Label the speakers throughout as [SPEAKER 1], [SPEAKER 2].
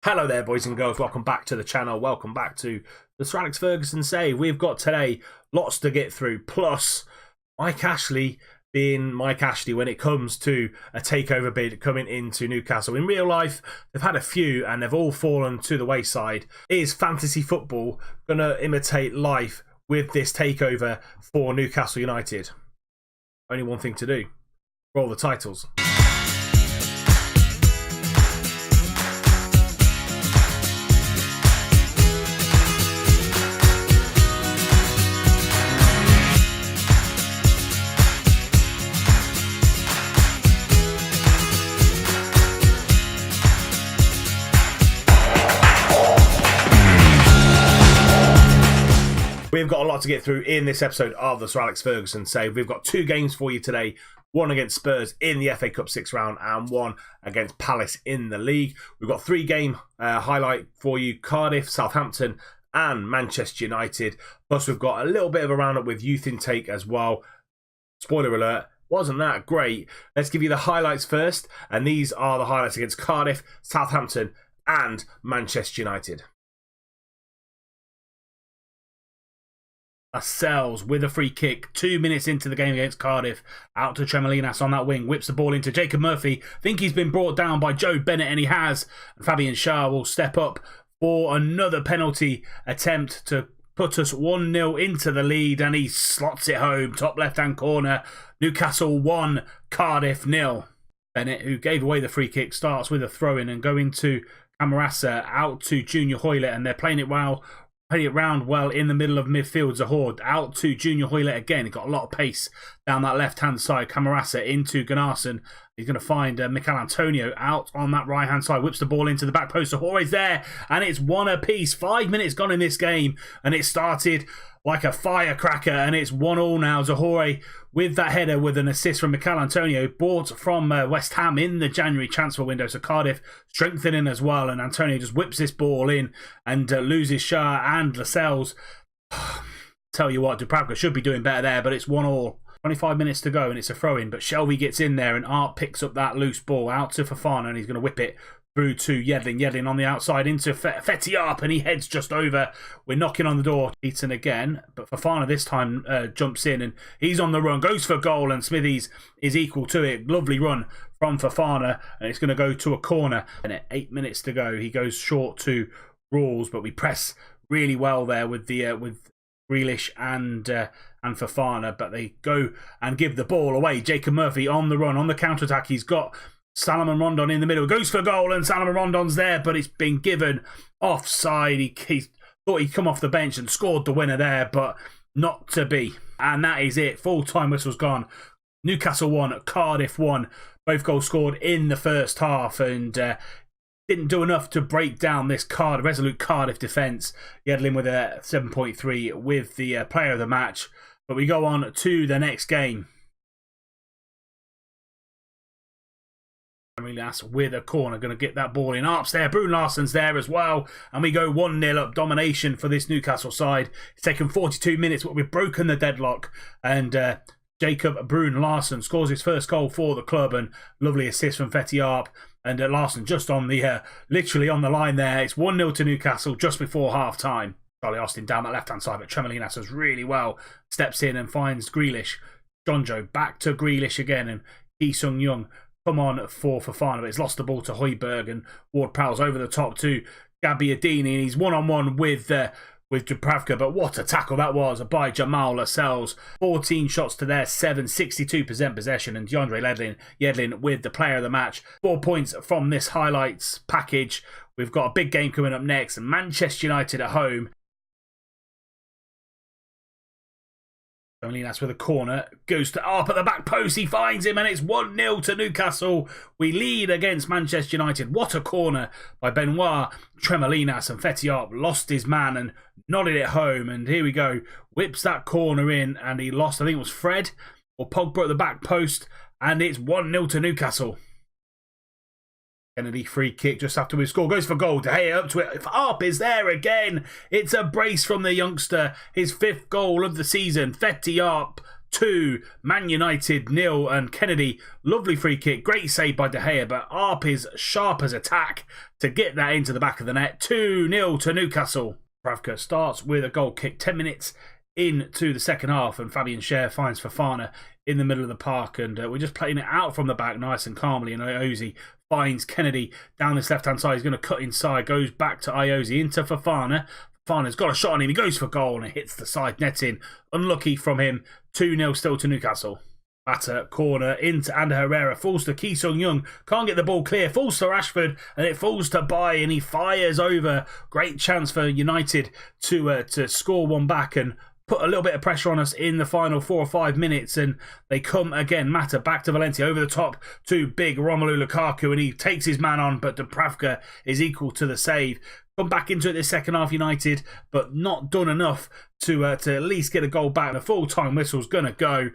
[SPEAKER 1] Hello there, boys and girls. Welcome back to the channel. Welcome back to the Sir Alex Ferguson Save. We've got today lots to get through. Plus, Mike Ashley being Mike Ashley when it comes to a takeover bid coming into Newcastle. In real life, they've had a few and they've all fallen to the wayside. Is fantasy football going to imitate life with this takeover for Newcastle United? Only one thing to do. Roll the titles. We've got a lot to get through in this episode of the Sir Alex Ferguson Save. We've got two games for you today. One against Spurs in the FA Cup 6th round and one against Palace in the league. We've got three game highlight for you. Cardiff, Southampton and Manchester United. Plus we've got a little bit of a roundup with youth intake as well. Spoiler alert, wasn't that great. Let's give you the highlights first. And these are the highlights against Cardiff, Southampton and Manchester United. Lascelles with a free kick 2 minutes into the game against Cardiff, out to Tremolinas on that wing, whips the ball into Jacob Murphy. Think he's been brought down by Joe Bennett, and he has. Fabian Schär will step up for another penalty attempt to put us 1-0 into the lead, and he slots it home, top left hand corner. Newcastle 1, Cardiff 0. Bennett, who gave away the free kick, starts with a throw in and going to Camarasa, out to Junior Hoylett, and they're playing it well. Putting it round well in the middle of midfield. Zahord out to Junior Hoylett again. He got a lot of pace down that left-hand side. Camarasa into Gunnarsson. He's going to find Mikel Antonio out on that right-hand side. Whips the ball into the back post. Zahore's there, and it's one apiece. 5 minutes gone in this game, and it started like a firecracker, and it's 1-1 now. Zahore with that header with an assist from Mikel Antonio, bought from West Ham in the January transfer window. So Cardiff strengthening as well, and Antonio just whips this ball in and loses Schär and Lascelles. Tell you what, Dubravka should be doing better there, but it's 1-1. 25 minutes to go, and it's a throw-in, but Shelby gets in there, and Art picks up that loose ball out to Fofana, and he's going to whip it through to Yedlin. Yedlin on the outside into Fetty and he heads just over. We're knocking on the door. Eaton again, but Fofana this time jumps in, and he's on the run, goes for goal, and Smithies is equal to it. Lovely run from Fofana, and it's going to go to a corner. And at 8 minutes to go, he goes short to Rawls, but we press really well there with the with Grealish and Fofana, but they go and give the ball away. Jacob Murphy on the run, on the counter-attack. He's got Salomon Rondon in the middle, goes for goal, and Salomon Rondon's there, but it's been given offside. He thought he'd come off the bench and scored the winner there, but not to be. And that is it. Full-time whistle's gone. Newcastle 1, Cardiff 1. Both goals scored in the first half, and didn't do enough to break down this resolute Cardiff defence. Yedlin with a 7.3 with the player of the match. But we go on to the next game. With a corner, going to get that ball in. Arp's there, Brune Larsson's there as well, and we go 1-0 up. Domination for this Newcastle side. It's taken 42 minutes, but we've broken the deadlock, and Jacob Brune Larsson scores his first goal for the club, and lovely assist from Fetty Arp, and Larsson just on the literally on the line there. It's 1-0 to Newcastle just before half time. Charlie Austin down that left hand side, but Tremolinas does really well, steps in and finds Grealish. Jonjo back to Grealish again, and Ki Sung Young come on for Fofana, but he's lost the ball to Højbjerg, and Ward-Prowse over the top to Gabbiadini, and he's one-on-one with Dubravka, but what a tackle that was by Jamal Lascelles. 14 shots to their 7, 62% possession, and DeAndre Yedlin with the player of the match. 4 points from this highlights package. We've got a big game coming up next, Manchester United at home. That's with a corner, goes to Arp at the back post, he finds him, and it's 1-0 to Newcastle. We lead against Manchester United. What a corner by Benoit Tremolinas, and Fetty Arp lost his man and nodded it home, and here we go, whips that corner in, and he lost, I think it was Fred or Pogba at the back post, and it's 1-0 to Newcastle. Kennedy free kick just after we score, goes for goal. De Gea up to it. If Arp is there again, it's a brace from the youngster. His 5th goal of the season. Fetty Arp 2, Man United 0, and Kennedy, lovely free kick, great save by De Gea, but Arp is sharp as attack to get that into the back of the net. 2-0 to Newcastle. Dubravka starts with a goal kick 10 minutes into the second half, and Fabian Schär finds Fofana in the middle of the park, and we're just playing it out from the back nice and calmly, and Iosi finds Kennedy down this left hand side. He's going to cut inside, goes back to Iosi into Fofana. Fofana's got a shot on him, he goes for goal and it hits the side netting. Unlucky from him. 2-0 still to Newcastle. Batter, corner, into Ander Herrera, falls to Ki Sung-young, can't get the ball clear, falls to Rashford, and it falls to Bai, and he fires over. Great chance for United to score one back and put a little bit of pressure on us in the final 4 or 5 minutes, and they come again. Mata back to Valencia, over the top to big Romelu Lukaku, and he takes his man on, but Dubravka is equal to the save. Come back into it this second half, United, but not done enough to at least get a goal back. The full-time whistle's going to go.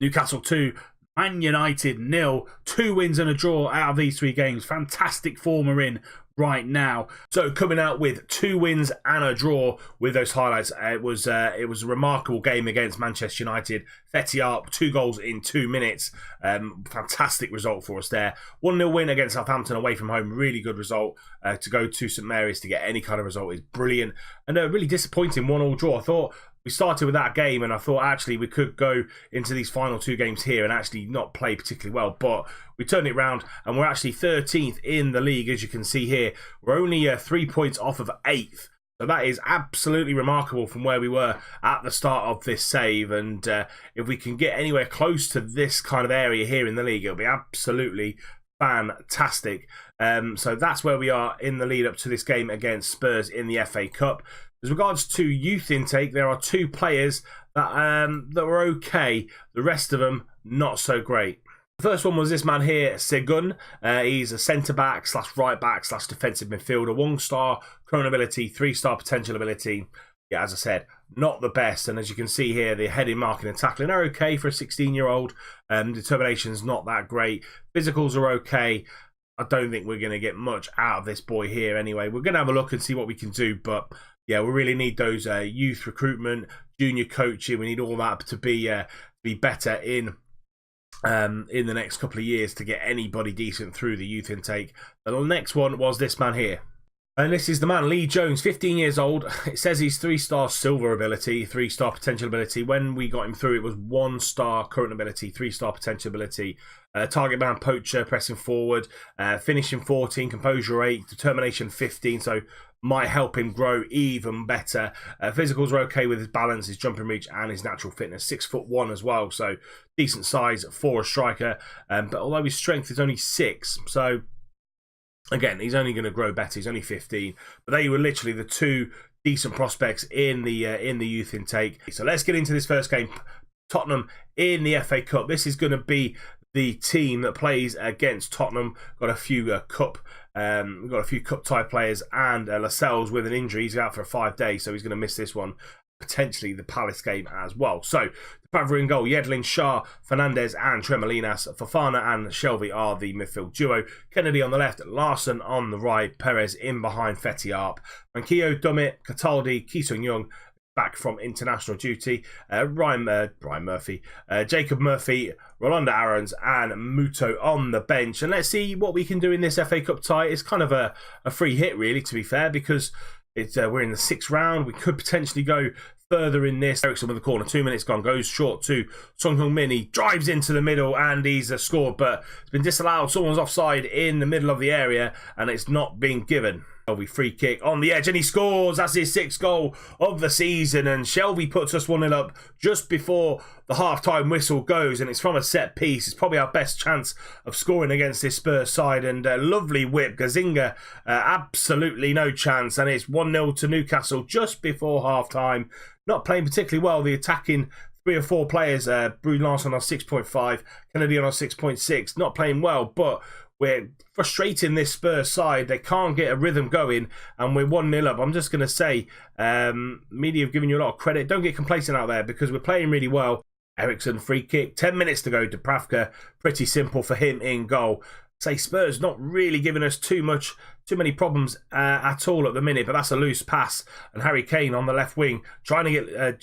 [SPEAKER 1] Newcastle 2, Man United 0. 2 wins and a draw out of these 3 games. Fantastic form we're in right now. So coming out with 2 wins and a draw with those highlights. It was a remarkable game against Manchester United. Fetiarp, 2 goals in 2 minutes. Fantastic result for us there. 1-0 win against Southampton away from home. Really good result. To go to St Mary's to get any kind of result is brilliant. And a really disappointing 1-1 draw. I thought we started with that game and I thought actually we could go into these final 2 games here and actually not play particularly well, but we turned it round and we're actually 13th in the league, as you can see here. We're only 3 points off of 8th, so that is absolutely remarkable from where we were at the start of this save, and if we can get anywhere close to this kind of area here in the league, it'll be absolutely fantastic. So that's where we are in the lead up to this game against Spurs in the FA Cup. As regards to youth intake, there are 2 players that were okay. The rest of them, not so great. The first one was this man here, Segun. He's a centre-back / right-back / defensive midfielder. 1-star current ability, 3-star potential ability. Yeah, as I said, not the best. And as you can see here, the heading, marking and tackling are okay for a 16-year-old. Determination's not that great. Physicals are okay. I don't think we're going to get much out of this boy here anyway. We're going to have a look and see what we can do, but yeah, we really need those youth recruitment, junior coaching. We need all that to be better in the next couple of years to get anybody decent through the youth intake. The next one was this man here. And this is the man, Lee Jones, 15 years old. It says he's 3-star silver ability, 3-star potential ability. When we got him through, it was 1-star current ability, 3-star potential ability. Target man, poacher, pressing forward, finishing 14, composure 8, determination 15. So might help him grow even better. Physicals are okay with his balance, his jumping reach, and his natural fitness. 6'1" as well, so decent size for a striker. But although his strength is only 6, so again, he's only going to grow better. He's only 15, but they were literally the 2 decent prospects in the youth intake. So let's get into this first game. Tottenham in the FA Cup. This is going to be the team that plays against Tottenham. Got a few we've got a few cup tie players, and Lascelles with an injury. He's out for 5 days, so he's going to miss this one. Potentially the Palace game as well. So, Dubravka in goal, Yedlin, Shah, Fernandez and Tremolinas. Fofana and Shelvey are the midfield duo. Kennedy on the left, Larson on the right, Perez in behind Fetiarp. Manquillo, Dummett, Cataldi, Ki Sung-young back from international duty. Ryan Murphy, Jacob Murphy, Rolanda Aarons and Muto on the bench. And let's see what we can do in this FA Cup tie. It's kind of a free hit, really, to be fair, because we're in the 6th round. We could potentially go further in this. Ericsson with the corner, 2 minutes gone, goes short to Song Heung-min. He drives into the middle and he's scored, but it's been disallowed. Someone's offside in the middle of the area and it's not being given. Shelvey free kick on the edge and he scores. That's his 6th goal of the season, and Shelvey puts us 1-0 up just before the half-time whistle goes, and it's from a set piece. It's probably our best chance of scoring against this Spurs side, and lovely whip. Gazzaniga, absolutely no chance, and it's 1-0 to Newcastle just before half-time. Not playing particularly well. The attacking 3 or 4 players, Bruce Larson on 6.5, Kennedy on 6.6, not playing well, but we're frustrating this Spurs side. They can't get a rhythm going, and we're 1-0 up. I'm just going to say, media have given you a lot of credit. Don't get complacent out there because we're playing really well. Ericsson free kick, 10 minutes to go. Dubravka, pretty simple for him in goal. Say Spurs not really giving us too many problems at all at the minute, but that's a loose pass. And Harry Kane on the left wing trying to get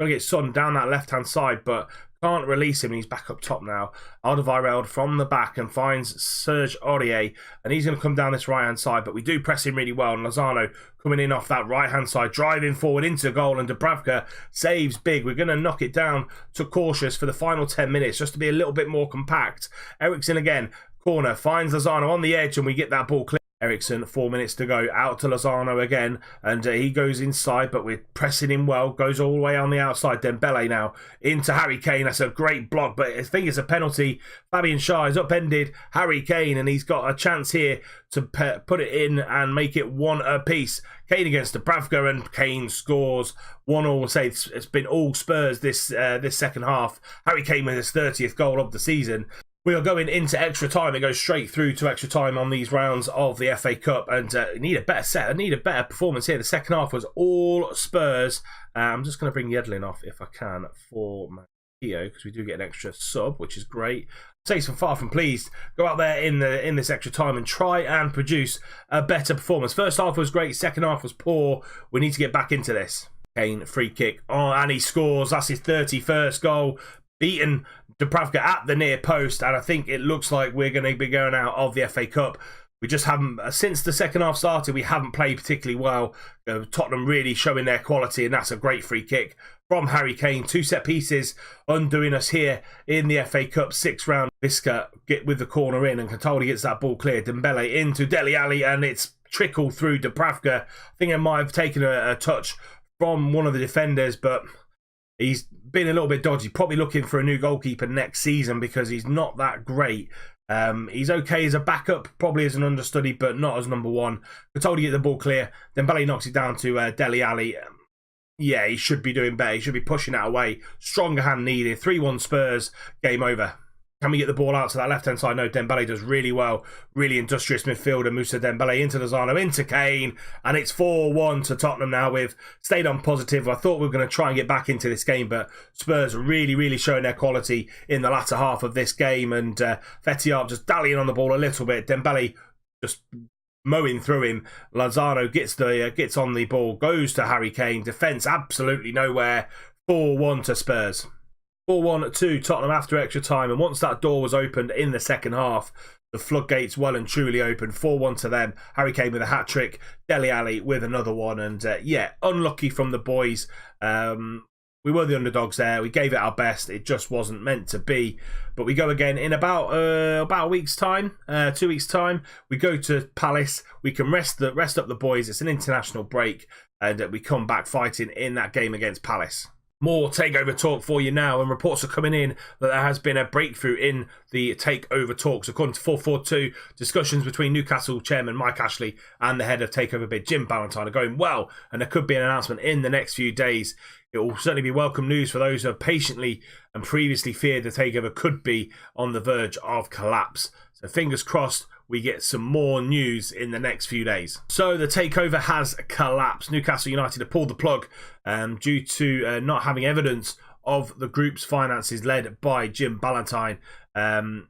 [SPEAKER 2] going to get Son down that left-hand side, but can't release him. He's back up top now. Alderweireld from the back and finds Serge Aurier, and he's going to come down this right-hand side, but we do press him really well. And Lozano coming in off that right-hand side, driving forward into goal, and Dubravka saves big. We're going to knock it down to Cautious for the final 10 minutes, just to be a little bit more compact. Eriksen again, corner, finds Lozano on the edge, and we get that ball clear. Eriksen, 4 minutes to go, out to Lozano again, and he goes inside, but we're pressing him well, goes all the way on the outside. Dembele now into Harry Kane. That's a great block, but I think it's a penalty. Fabian Schär has upended Harry Kane, and he's got a chance here to put it in and make it 1 apiece. Kane against Dubravka, and Kane scores 1-1. We'll say it's been all Spurs this second half. Harry Kane with his 30th goal of the season. We are going into extra time. It goes straight through to extra time on these rounds of the FA Cup, and need a better set. I need a better performance here. The second half was all Spurs. I'm just going to bring Yedlin off if I can for Matteo, because we do get an extra sub, which is great. Say some far from pleased. Go out there in this extra time and try and produce a better performance. First half was great. Second half was poor. We need to get back into this. Kane, free kick. Oh, and he scores. That's his 31st goal. Beaten Dubravka at the near post, and I think it looks like we're going to be going out of the FA Cup. We just haven't, since the second half started, we haven't played particularly well. Tottenham really showing their quality, and that's a great free kick from Harry Kane. 2 set pieces undoing us here in the FA Cup 6th round. Visca get with the corner in, and Cataldi gets that ball clear. Dembele into Dele Alli, and it's trickled through Dubravka. I think it might have taken a touch from one of the defenders, but he's been a little bit dodgy. Probably looking for a new goalkeeper next season because he's not that great. He's okay as a backup, probably as an understudy, but not as number one. Cataldi get the ball clear. Dembele knocks it down to Dele Alli. Yeah, he should be doing better. He should be pushing that away. Stronger hand needed. 3-1 Spurs. Game over. Can we get the ball out to that left-hand side? No, Dembele does really well. Really industrious midfielder. Musa Dembele into Lozano, into Kane. And it's 4-1 to Tottenham now. We've stayed on positive. I thought we were going to try and get back into this game, but Spurs really, really showing their quality in the latter half of this game. And Fetiap just dallying on the ball a little bit. Dembele just mowing through him. Lozano gets on the ball, goes to Harry Kane. Defence absolutely nowhere. 4-1 to Spurs. 4-1 to Tottenham after extra time, and once that door was opened in the second half, the floodgates well and truly opened. 4-1 to them. Harry Kane with a hat-trick, Dele Alli with another one, and yeah, unlucky from the boys. We were the underdogs there. We gave it our best. It just wasn't meant to be. But we go again in about a week's time, 2 weeks' time. We go to Palace. We can rest up the boys. It's an international break, and we come back fighting in that game against Palace. More takeover talk for you now, and reports are coming in that there has been a breakthrough in the takeover talks. According to 442, discussions between Newcastle chairman Mike Ashley and the head of takeover bid Jim Ballantyne are going well, and there could be an announcement in the next few days. It will certainly be welcome news for those who have patiently and previously feared the takeover could be on the verge of collapse. So fingers crossed we get some more news in the next few days. So the takeover has collapsed. Newcastle United have pulled the plug due to not having evidence of the group's finances led by Jim Ballantyne, and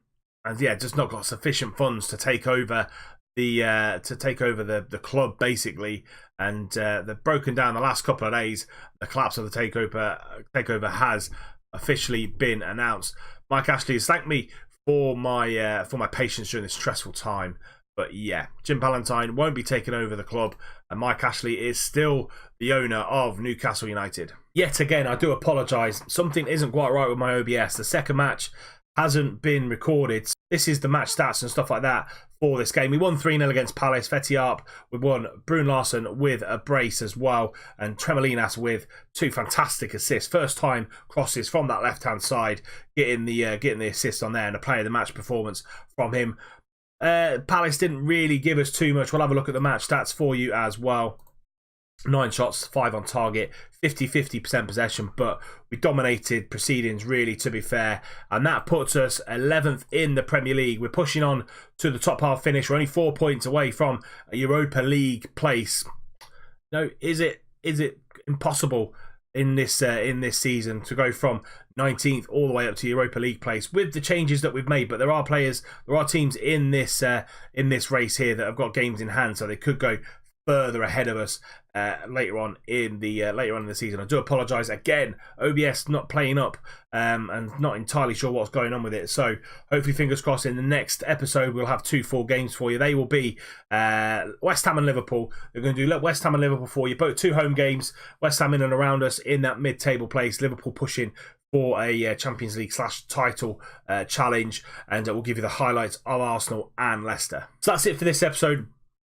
[SPEAKER 2] yeah, just not got sufficient funds to take over the club basically. And they've broken down the last couple of days. The collapse of the takeover has officially been announced. Mike Ashley has thanked me for my patience during this stressful time. But yeah, Jim Ballantyne won't be taking over the club, and Mike Ashley is still the owner of Newcastle United. Yet again, I do apologise. Something isn't quite right with my OBS. The second match hasn't been recorded. This is the match stats and stuff like that for this game. We won 3-0 against Palace. Fetiap, we won. Brun Larsen with a brace as well, and Tremolinas with 2 fantastic assists. First time crosses from that left-hand side, getting the assist on there, and a player of the match performance from him. Palace didn't really give us too much. We'll have a look at the match stats for you as well. 9 shots, 5 on target, 50% possession, but we dominated proceedings really, to be fair, and that puts us 11th in the Premier League. We're pushing on to the top half finish. We're only 4 points away from a Europa League place. No, is it impossible in this season to go from 19th all the way up to Europa League place with the changes that we've made? But there are teams in this race here that have got games in hand, so they could go further ahead of us later on in the season. I do apologise again. OBS not playing up and not entirely sure what's going on with it. So hopefully, fingers crossed, in the next episode we'll have 2 full games for you. They will be West Ham and Liverpool. They're going to do West Ham and Liverpool for you. Both 2 home games. West Ham in and around us in that mid-table place. Liverpool pushing for a Champions League / title challenge, and we'll give you the highlights of Arsenal and Leicester. So that's it for this episode.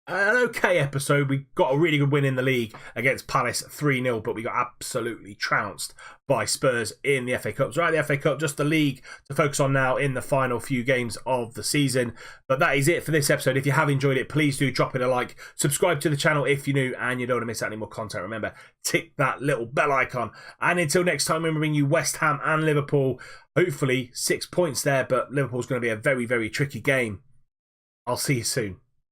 [SPEAKER 2] An okay episode. We got a really good win in the league against Palace 3-0, but we got absolutely trounced by Spurs in the FA Cup. So right, the FA Cup, just the league to focus on now in the final few games of the season. But that is it for this episode. If you have enjoyed it, please do drop it a like. Subscribe to the channel if you're new and you don't want to miss out any more content. Remember, tick that little bell icon. And until next time, we're bringing you West Ham and Liverpool. Hopefully 6 points there, but Liverpool's going to be a very, very tricky game. I'll see you soon.